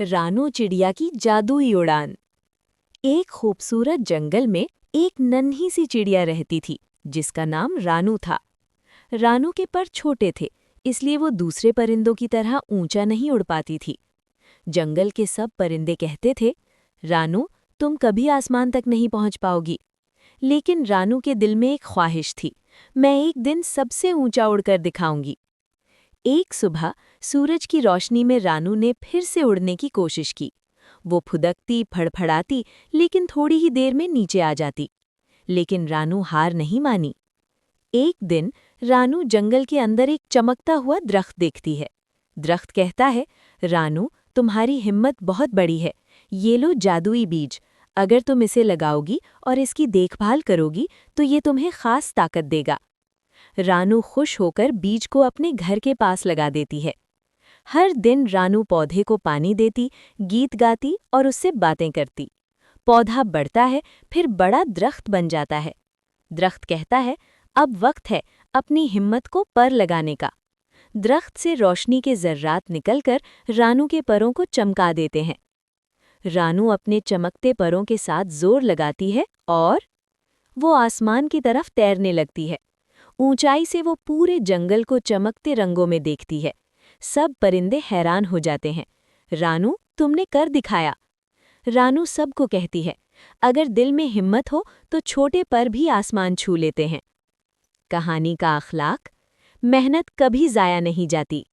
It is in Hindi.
रानू चिड़िया की जादुई उड़ान। एक खूबसूरत जंगल में एक नन्ही सी चिड़िया रहती थी जिसका नाम रानू था। रानू के पर छोटे थे, इसलिए वो दूसरे परिंदों की तरह ऊंचा नहीं उड़ पाती थी। जंगल के सब परिंदे कहते थे, रानू तुम कभी आसमान तक नहीं पहुंच पाओगी। लेकिन रानू के दिल में एक ख्वाहिश थी, मैं एक दिन सबसे ऊंचा उड़कर दिखाऊंगी। एक सुबह सूरज की रोशनी में रानू ने फिर से उड़ने की कोशिश की। वो फुदकती, फड़फड़ाती, लेकिन थोड़ी ही देर में नीचे आ जाती। लेकिन रानू हार नहीं मानी। एक दिन रानू जंगल के अंदर एक चमकता हुआ दरख्त देखती है। दरख्त कहता है, रानू तुम्हारी हिम्मत बहुत बड़ी है, ये लो जादुई बीज। अगर तुम इसे लगाओगी और इसकी देखभाल करोगी तो ये तुम्हें खास ताकत देगा। रानू खुश होकर बीज को अपने घर के पास लगा देती है। हर दिन रानू पौधे को पानी देती, गीत गाती और उससे बातें करती। पौधा बढ़ता है, फिर बड़ा दरख्त बन जाता है। दरख्त कहता है, अब वक्त है अपनी हिम्मत को पर लगाने का। दरख्त से रोशनी के जर्रात निकलकर रानू के परों को चमका देते हैं। रानू अपने चमकते परों के साथ जोर लगाती है और वो आसमान की तरफ तैरने लगती है। ऊंचाई से वो पूरे जंगल को चमकते रंगों में देखती है। सब परिंदे हैरान हो जाते हैं, रानू तुमने कर दिखाया। रानू सबको कहती है, अगर दिल में हिम्मत हो तो छोटे पर भी आसमान छू लेते हैं। कहानी का अखलाक, मेहनत कभी ज़ाया नहीं जाती।